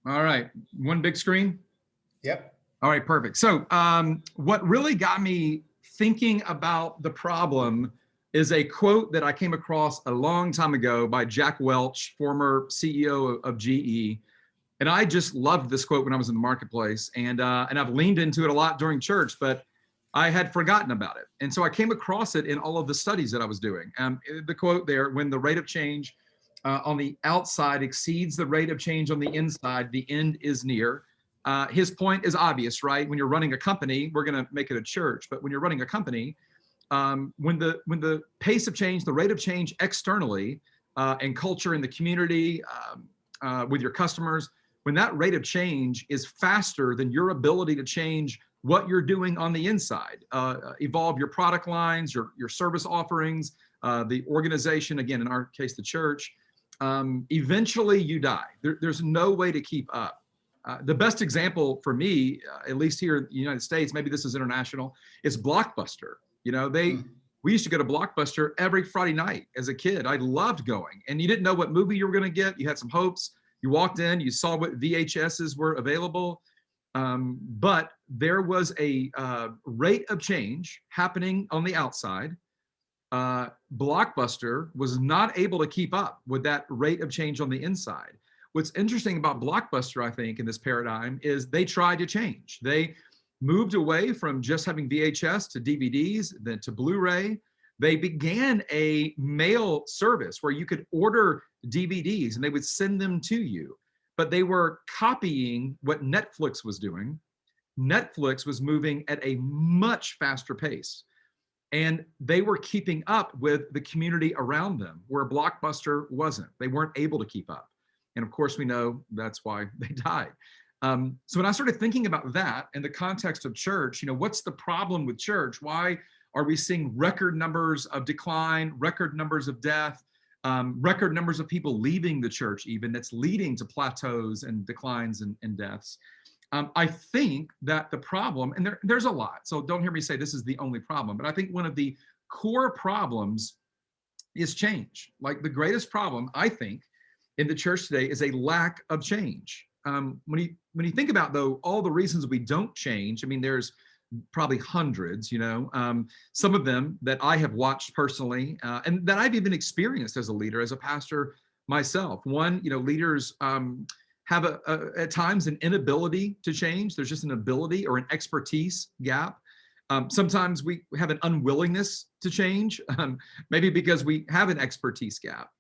All right, one big screen. Yep. All right, perfect. So what really got me thinking about the problem is a quote that I came across a long time ago by Jack Welch, former CEO of GE. And I just loved this quote when I was in the marketplace, and I've leaned into it a lot during church, but I had forgotten about it. And so I came across it in all of the studies that I was doing. The quote there, when the rate of change on the outside exceeds the rate of change on the inside, the end is near. His point is obvious, right? When you're running a company, we're going to make it a church, but when you're running a company, when the pace of change, the rate of change externally, and culture in the community, with your customers, when that rate of change is faster than your ability to change what you're doing on the inside, evolve your product lines, your service offerings, the organization, again, in our case, the church, eventually you die. There's no way to keep up. The best example for me, at least here in the United States, maybe this is international, is Blockbuster. You know, we used to go to Blockbuster every Friday night as a kid. I loved going, and you didn't know what movie you were going to get. You had some hopes. You walked in, you saw what VHSs were available, but there was a rate of change happening on the outside. Blockbuster was not able to keep up with that rate of change on the inside. What's interesting about Blockbuster, I think, in this paradigm is they tried to change. They moved away from just having VHS to DVDs, then to Blu-ray. They began a mail service where you could order DVDs and they would send them to you, but they were copying what Netflix was doing. Netflix was moving at a much faster pace, and they were keeping up with the community around them where Blockbuster wasn't. They weren't able to keep up. And of course, we know that's why they died. So when I started thinking about that in the context of church, you know, what's the problem with church? Why are we seeing record numbers of decline, record numbers of death, record numbers of people leaving the church even, that's leading to plateaus and declines and deaths? I think that the problem, and there's a lot, so don't hear me say this is the only problem, but I think one of the core problems is change. Like the greatest problem, I think, in the church today is a lack of change. When you think about, though, all the reasons we don't change, I mean, there's probably hundreds, you know, some of them that I have watched personally, and that I've even experienced as a leader, as a pastor myself. One, you know, leaders have at times an inability to change. There's just an ability or an expertise gap. Sometimes we have an unwillingness to change, maybe because we have an expertise gap.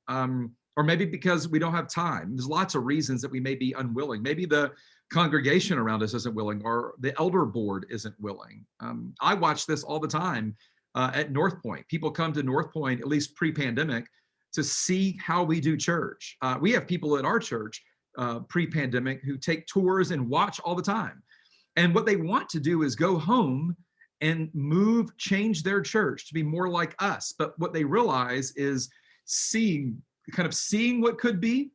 Or maybe because we don't have time. There's lots of reasons that we may be unwilling. Maybe the congregation around us isn't willing, or the elder board isn't willing. I watch this all the time at North Point. People come to North Point, at least pre-pandemic, to see how we do church. We have people at our church pre-pandemic who take tours and watch all the time. And what they want to do is go home and change their church to be more like us. But what they realize is seeing what could be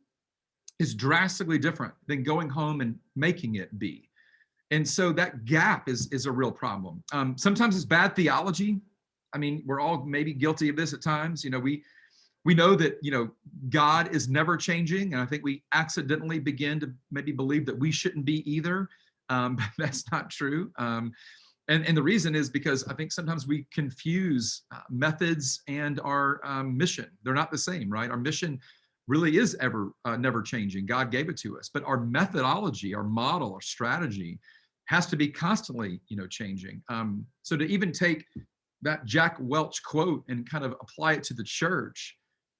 is drastically different than going home and making it be. And so that gap is a real problem. Sometimes it's bad theology. I mean, we're all maybe guilty of this at times. You know, we know that, you know, God is never changing. And I think we accidentally begin to maybe believe that we shouldn't be either. But that's not true. And the reason is because I think sometimes we confuse methods and our mission. They're not the same, right? Our mission really is never changing. God gave it to us, but our methodology, our model, our strategy has to be constantly, you know, changing. So to even take that Jack Welch quote and kind of apply it to the church,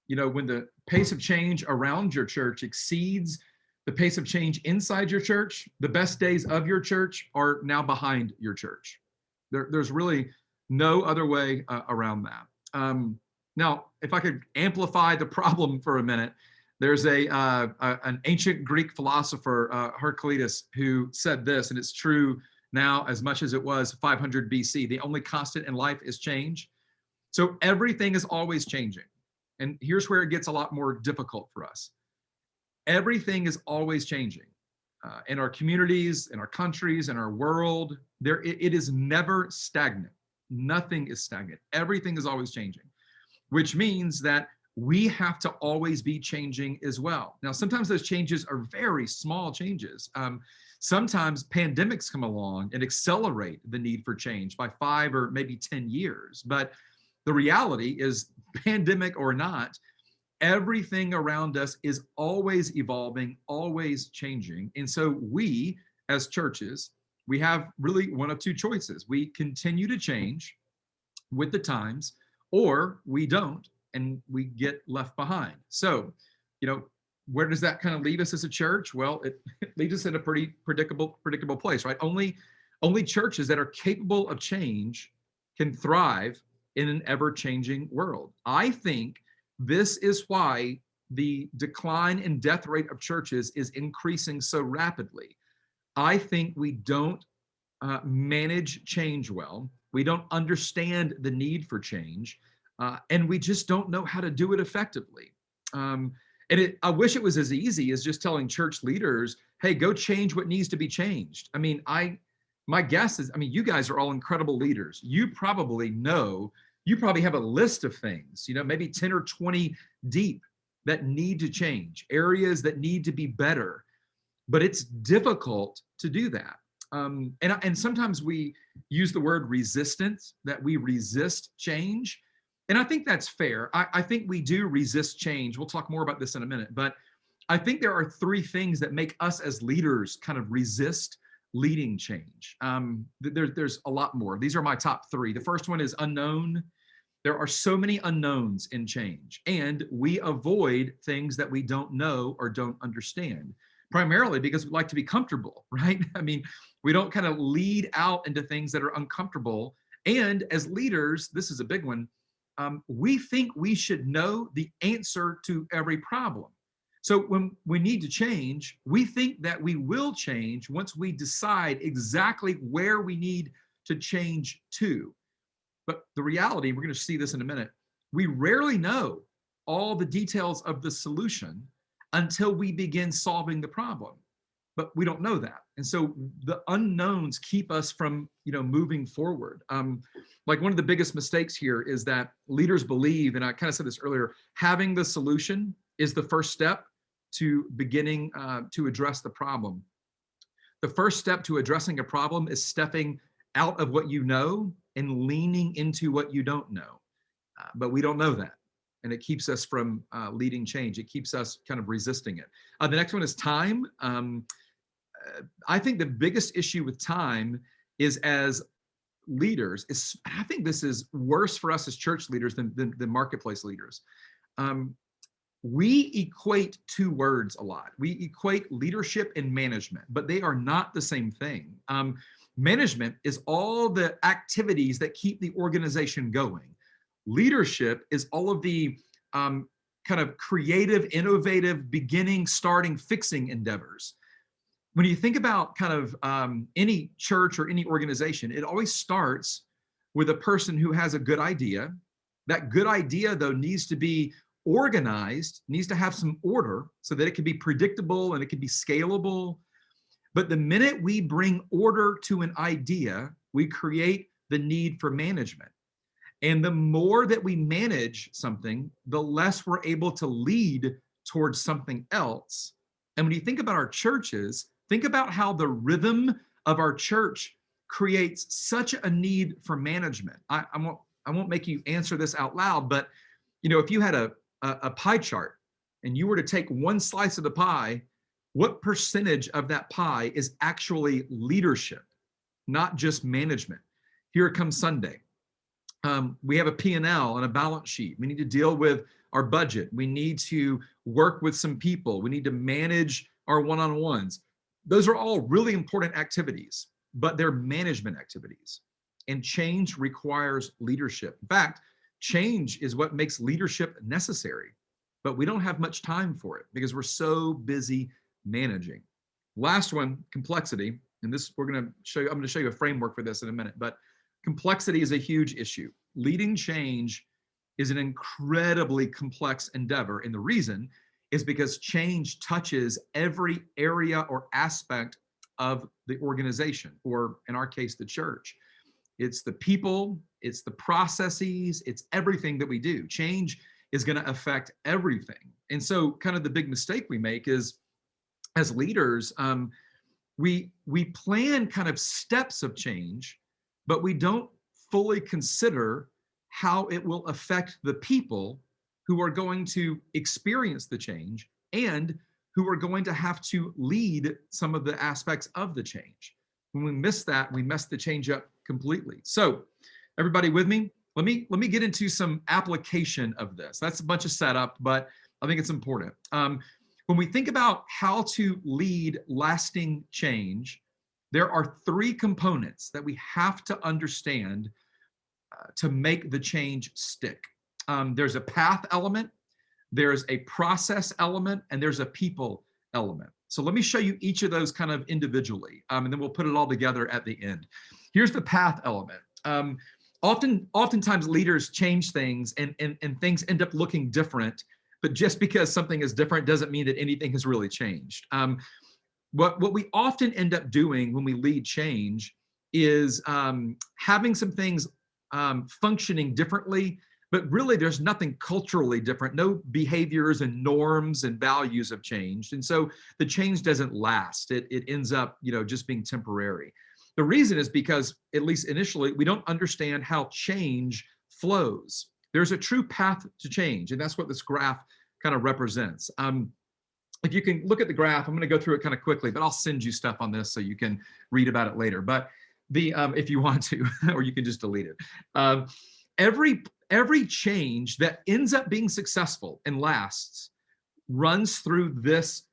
you know, when the pace of change around your church exceeds the pace of change inside your church, the best days of your church are now behind your church. There's really no other way around that. Now, if I could amplify the problem for a minute, there's an ancient Greek philosopher, Heraclitus, who said this, and it's true now as much as it was 500 BC. The only constant in life is change. So everything is always changing. And here's where it gets a lot more difficult for us. Everything is always changing. In our communities, in our countries, in our world, it is never stagnant. Nothing is stagnant. Everything is always changing, which means that we have to always be changing as well. Now, sometimes those changes are very small changes. Sometimes pandemics come along and accelerate the need for change by 5 or maybe 10 years. But the reality is, pandemic or not, everything around us is always evolving, always changing. And so we, as churches, we have really one of two choices. We continue to change with the times, or we don't, and we get left behind. So, where does that kind of leave us as a church? Well, it leaves us in a pretty predictable place, right? Only churches that are capable of change can thrive in an ever-changing world. I think this is why the decline and death rate of churches is increasing so rapidly. I think we don't manage change well. We don't understand the need for change, and we just don't know how to do it effectively. I wish it was as easy as just telling church leaders, "Hey, go change what needs to be changed." My guess is, you guys are all incredible leaders. You probably have a list of things, maybe 10 or 20 deep, that need to change, areas that need to be better, but it's difficult to do that. And sometimes we use the word resistance, that we resist change. And I think that's fair. I think we do resist change. We'll talk more about this in a minute. But I think there are 3 things that make us as leaders kind of resist leading change. There's a lot more. These are my top 3. The first one is unknown. There are so many unknowns in change, and we avoid things that we don't know or don't understand, primarily because we like to be comfortable, right? We don't kind of lead out into things that are uncomfortable. And as leaders, this is a big one, we think we should know the answer to every problem. So when we need to change, we think that we will change once we decide exactly where we need to change to. But the reality, we're going to see this in a minute, we rarely know all the details of the solution until we begin solving the problem. But we don't know that. And so the unknowns keep us from, moving forward. Like, one of the biggest mistakes here is that leaders believe, and I kind of said this earlier, having the solution is the first step to beginning to address the problem. The first step to addressing a problem is stepping out of what you know and leaning into what you don't know. But we don't know that. And it keeps us from leading change. It keeps us kind of resisting it. The next one is time. I think the biggest issue with time is, as leaders, I think this is worse for us as church leaders than marketplace leaders. We equate 2 words a lot. We equate leadership and management, but they are not the same thing. Management is all the activities that keep the organization going. Leadership is all of the kind of creative, innovative, beginning, starting, fixing endeavors. When you think about kind of any church or any organization, it always starts with a person who has a good idea. That good idea, though, needs to be organized, needs to have some order so that it can be predictable and it can be scalable. But the minute we bring order to an idea, we create the need for management. And the more that we manage something, the less we're able to lead towards something else. And when you think about our churches, think about how the rhythm of our church creates such a need for management. I won't make you answer this out loud, but if you had a pie chart and you were to take one slice of the pie, what percentage of that pie is actually leadership, not just management? Here comes Sunday. We have a P&L and a balance sheet. We need to deal with our budget. We need to work with some people. We need to manage our one-on-ones. Those are all really important activities, but they're management activities. And change requires leadership. In fact, change is what makes leadership necessary, but we don't have much time for it because we're so busy managing. Last one, complexity. And this, I'm going to show you a framework for this in a minute, but complexity is a huge issue. Leading change is an incredibly complex endeavor. And the reason is because change touches every area or aspect of the organization, or in our case, the church. It's the people, it's the processes, it's everything that we do. Change is going to affect everything. And so kind of the big mistake we make is, as leaders, we plan kind of steps of change, but we don't fully consider how it will affect the people who are going to experience the change and who are going to have to lead some of the aspects of the change. When we miss that, we mess the change up completely. So everybody with me? Let me get into some application of this. That's a bunch of setup, but I think it's important. When we think about how to lead lasting change, there are three components that we have to understand to make the change stick. There's a path element, there's a process element, and there's a people element. So let me show you each of those kind of individually, and then we'll put it all together at the end. Here's the path element. Oftentimes leaders change things and things end up looking different, but just because something is different doesn't mean that anything has really changed. What we often end up doing when we lead change is having some things functioning differently, but really there's nothing culturally different. No behaviors and norms and values have changed. And so the change doesn't last. It ends up, just being temporary. The reason is because, at least initially, we don't understand how change flows. There's a true path to change, and that's what this graph kind of represents. If you can look at the graph, I'm going to go through it kind of quickly, but I'll send you stuff on this so you can read about it later. But if you want to, or you can just delete it. Every change that ends up being successful and lasts runs through this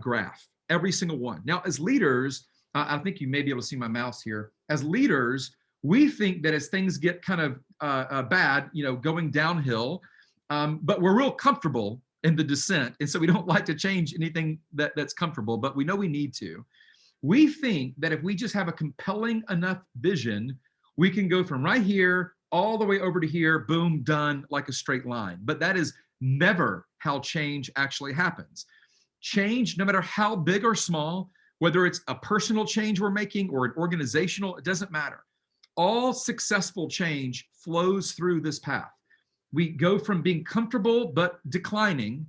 graph, every single one. Now, as leaders, I think you may be able to see my mouse here. As leaders, we think that as things get kind of bad, going downhill, but we're real comfortable in the descent. And so we don't like to change anything that's comfortable, but we know we need to. We think that if we just have a compelling enough vision, we can go from right here all the way over to here, boom, done, like a straight line. But that is never how change actually happens. Change, no matter how big or small, whether it's a personal change we're making or an organizational, it doesn't matter. All successful change flows through this path. We go from being comfortable but declining.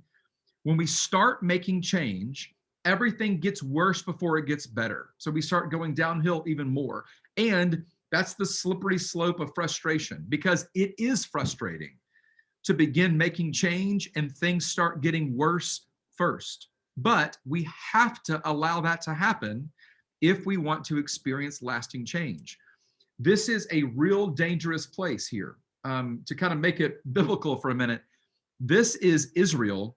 When we start making change, everything gets worse before it gets better. So we start going downhill even more. And that's the slippery slope of frustration, because it is frustrating to begin making change and things start getting worse first. But we have to allow that to happen if we want to experience lasting change. This is a real dangerous place here. To kind of make it biblical for a minute, this is Israel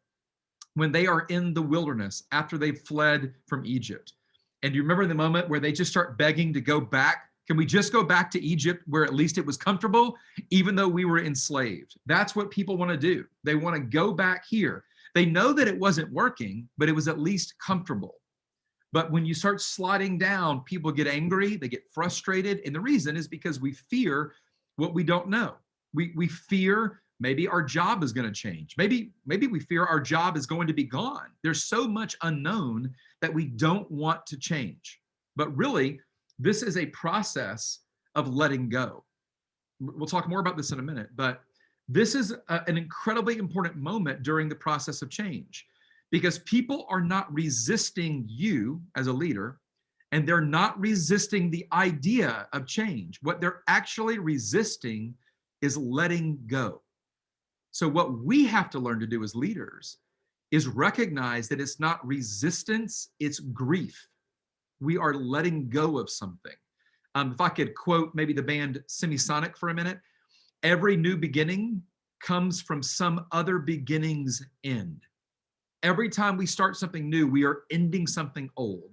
when they are in the wilderness after they've fled from Egypt. And you remember the moment where they just start begging to go back? Can we just go back to Egypt where at least it was comfortable, even though we were enslaved? That's what people want to do. They want to go back here. They know that it wasn't working, but it was at least comfortable. But when you start sliding down, people get angry, they get frustrated. And the reason is because we fear what we don't know. We fear maybe our job is going to change. Maybe we fear our job is going to be gone. There's so much unknown that we don't want to change. But really, this is a process of letting go. We'll talk more about this in a minute, but this is an incredibly important moment during the process of change, because people are not resisting you as a leader, and they're not resisting the idea of change. What they're actually resisting is letting go. So what we have to learn to do as leaders is recognize that it's not resistance, it's grief. We are letting go of something. If I could quote maybe the band Semisonic for a minute, every new beginning comes from some other beginning's end. Every time we start something new, we are ending something old,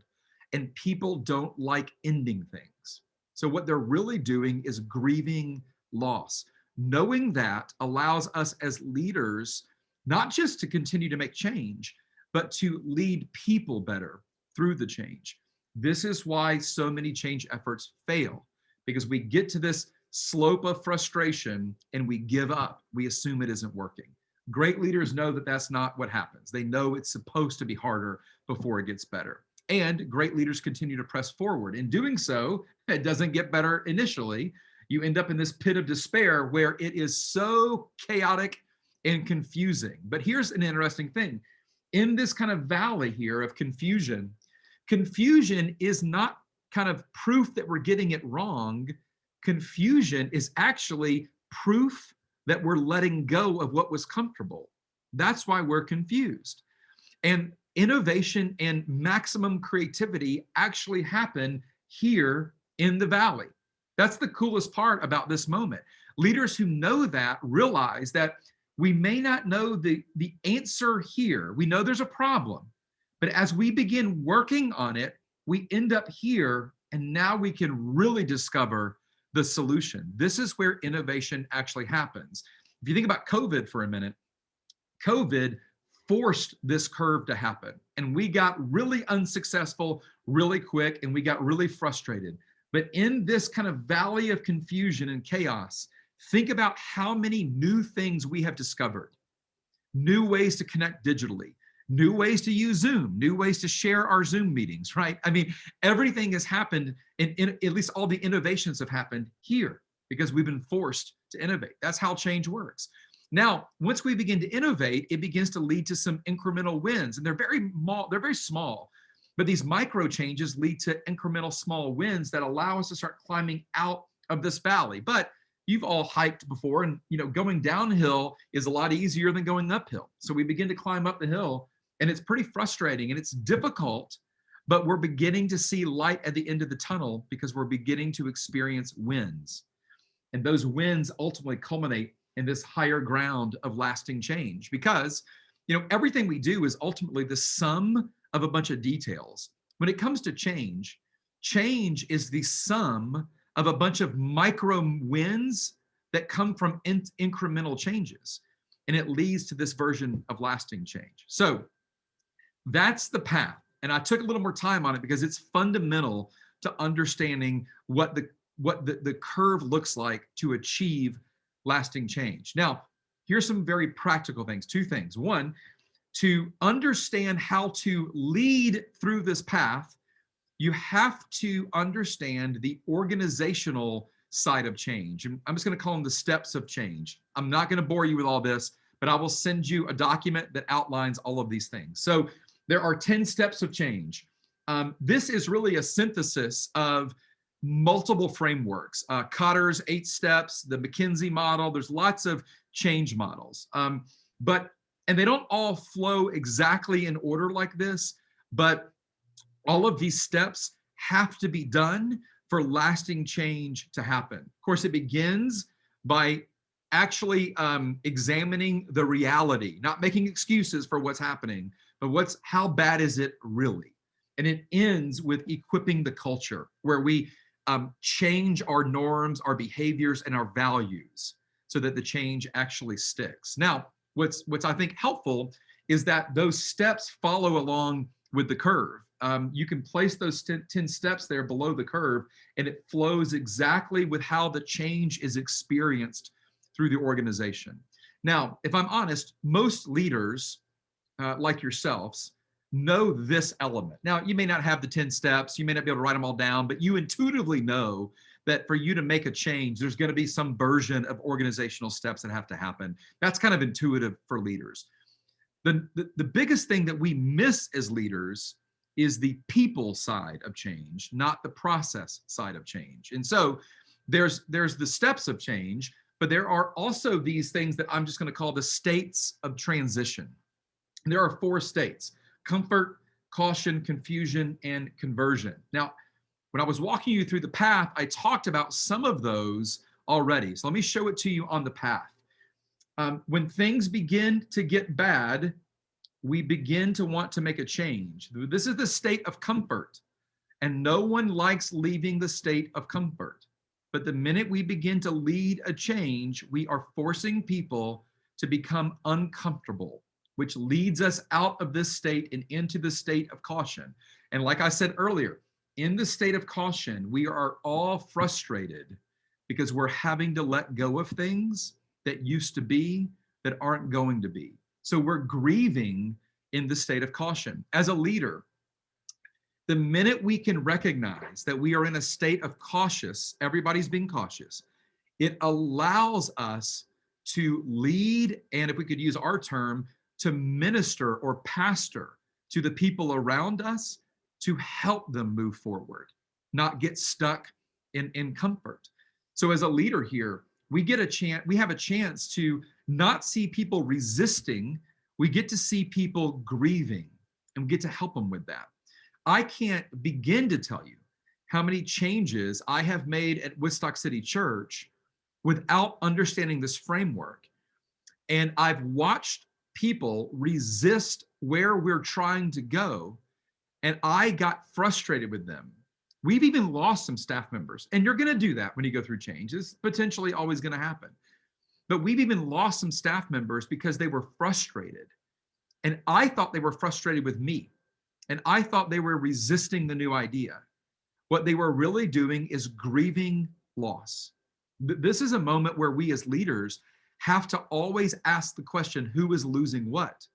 and people don't like ending things. So what they're really doing is grieving loss. Knowing that allows us as leaders not just to continue to make change, but to lead people better through the change. This is why so many change efforts fail, because we get to this slope of frustration and we give up. We assume it isn't working. Great leaders know that that's not what happens. They know it's supposed to be harder before it gets better. And great leaders continue to press forward. In doing so, it doesn't get better initially. You end up in this pit of despair where it is so chaotic and confusing. But here's an interesting thing. In this kind of valley here of confusion, confusion is not kind of proof that we're getting it wrong. Confusion is actually proof that we're letting go of what was comfortable. That's why we're confused. And innovation and maximum creativity actually happen here in the valley. That's the coolest part about this moment. Leaders who know that realize that we may not know the answer here. We know there's a problem, but as we begin working on it, we end up here, and now we can really discover the solution. This is where innovation actually happens. If you think about COVID for a minute, COVID forced this curve to happen, and we got really unsuccessful really quick, and we got really frustrated. But in this kind of valley of confusion and chaos, think about how many new things we have discovered. New ways to connect digitally, new ways to use Zoom, new ways to share our Zoom meetings, right? I mean, everything has happened, and at least all the innovations have happened here because we've been forced to innovate. That's how change works. Now, once we begin to innovate, it begins to lead to some incremental wins, and they're very small, but these micro changes lead to incremental small wins that allow us to start climbing out of this valley. But you've all hiked before, and going downhill is a lot easier than going uphill. So we begin to climb up the hill, and it's pretty frustrating and it's difficult, but we're beginning to see light at the end of the tunnel because we're beginning to experience wins. And those wins ultimately culminate in this higher ground of lasting change, because everything we do is ultimately the sum of a bunch of details. When it comes to change, change is the sum of a bunch of micro wins that come from incremental changes, and it leads to this version of lasting change. So that's the path, and I took a little more time on it because it's fundamental to understanding what the curve looks like to achieve lasting change. Now, here's some very practical things. Two things. One, to understand how to lead through this path, you have to understand the organizational side of change. And I'm just going to call them the steps of change. I'm not going to bore you with all this, but I will send you a document that outlines all of these things. So there are 10 steps of change. This is really a synthesis of multiple frameworks, Kotter's 8 steps, the McKinsey model. There's lots of change models, and they don't all flow exactly in order like this, but all of these steps have to be done for lasting change to happen. Of course, it begins by actually examining the reality, not making excuses for what's happening, but how bad is it really? And it ends with equipping the culture, where we change our norms, our behaviors, and our values so that the change actually sticks. Now, what's I think helpful is that those steps follow along with the curve. You can place those 10 steps there below the curve, and it flows exactly with how the change is experienced through the organization. Now, if I'm honest, most leaders like yourselves know this element. Now, you may not have the 10 steps, you may not be able to write them all down, but you intuitively know that for you to make a change, there's going to be some version of organizational steps that have to happen. That's kind of intuitive for leaders. The biggest thing that we miss as leaders is the people side of change, not the process side of change. And so there's the steps of change, but there are also these things that I'm just going to call the states of transition. And there are 4 states: comfort, caution, confusion, and conversion. Now, when I was walking you through the path, I talked about some of those already. So let me show it to you on the path. When things begin to get bad, we begin to want to make a change. This is the state of comfort, and no one likes leaving the state of comfort. But the minute we begin to lead a change, we are forcing people to become uncomfortable, which leads us out of this state and into the state of caution. And like I said earlier, in the state of caution, we are all frustrated because we're having to let go of things that used to be that aren't going to be. So we're grieving in the state of caution. As a leader, the minute we can recognize that we are in a state of cautious, everybody's being cautious, it allows us to lead, and if we could use our term, to minister or pastor to the people around us to help them move forward, not get stuck in comfort. So as a leader here, we have a chance to not see people resisting, we get to see people grieving, and we get to help them with that. I can't begin to tell you how many changes I have made at Woodstock City Church without understanding this framework. And I've watched people resist where we're trying to go, and I got frustrated with them. We've even lost some staff members, and you're going to do that when you go through change. It's potentially always going to happen. But we've even lost some staff members because they were frustrated. And I thought they were frustrated with me, and I thought they were resisting the new idea. What they were really doing is grieving loss. This is a moment where we as leaders have to always ask the question, who is losing what?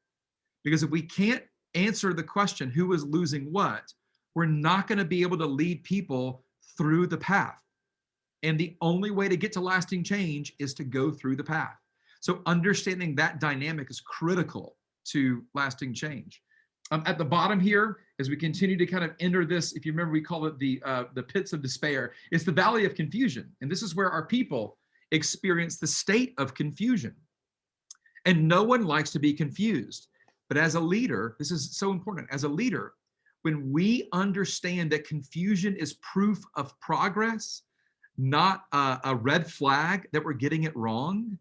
Because if we can't answer the question, who is losing what, we're not going to be able to lead people through the path. And the only way to get to lasting change is to go through the path. So understanding that dynamic is critical to lasting change. At the bottom here, as we continue to kind of enter this, if you remember, we call it the pits of despair. It's the valley of confusion. And this is where our people experience the state of confusion. And no one likes to be confused. But as a leader, this is so important. As a leader, when we understand that confusion is proof of progress, not a red flag that we're getting it wrong,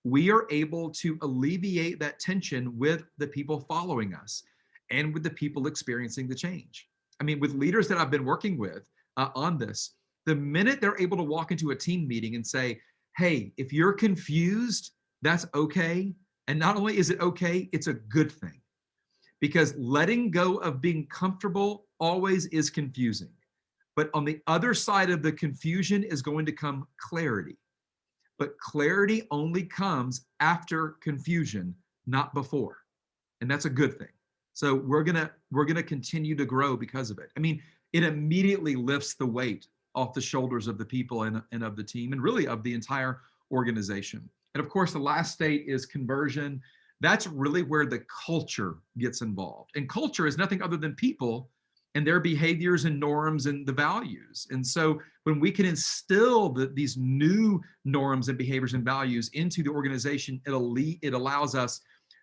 we are able to alleviate that tension with the people following us and with the people experiencing the change. I mean, with leaders that I've been working with on this, the minute they're able to walk into a team meeting and say, hey, if you're confused, that's okay. And not only is it okay, it's a good thing. Because letting go of being comfortable always is confusing. But on the other side of the confusion is going to come clarity. But clarity only comes after confusion, not before. And that's a good thing. So we're gonna continue to grow because of it. I mean, it immediately lifts the weight off the shoulders of the people and of the team, and really of the entire organization. And of course, the last state is conversion. That's really where the culture gets involved. And culture is nothing other than people and their behaviors and norms and the values. And so when we can instill these new norms and behaviors and values into the organization, it allows us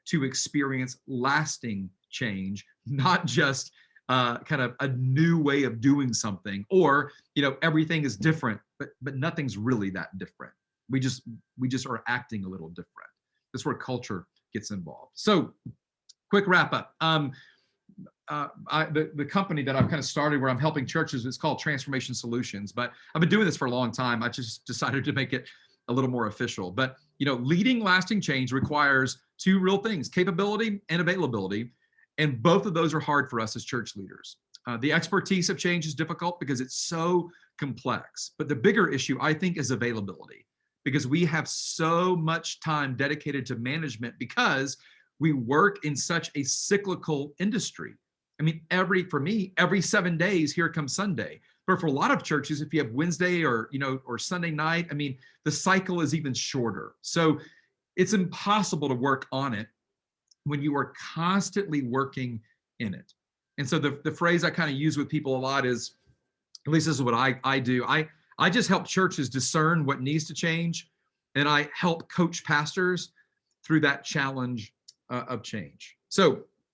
to experience lasting change, not just kind of a new way of doing something, or everything is different, but nothing's really that different. We just are acting a little different. That's where culture gets involved. So, quick wrap up. The company that I've kind of started where I'm helping churches, it's called Transformation Solutions, but I've been doing this for a long time. I just decided to make it a little more official. But leading lasting change requires two real things: capability and availability. And both of those are hard for us as church leaders. The expertise of change is difficult because it's so complex. But the bigger issue, I think, is availability, because we have so much time dedicated to management because we work in such a cyclical industry. I mean, for me, every 7 days, here comes Sunday. But for a lot of churches, if you have Wednesday or Sunday night, I mean, the cycle is even shorter. So it's impossible to work on it when you are constantly working in it. And so the phrase I kind of use with people a lot is, at least this is what I do. I just help churches discern what needs to change, and I help coach pastors through that challenge of change. So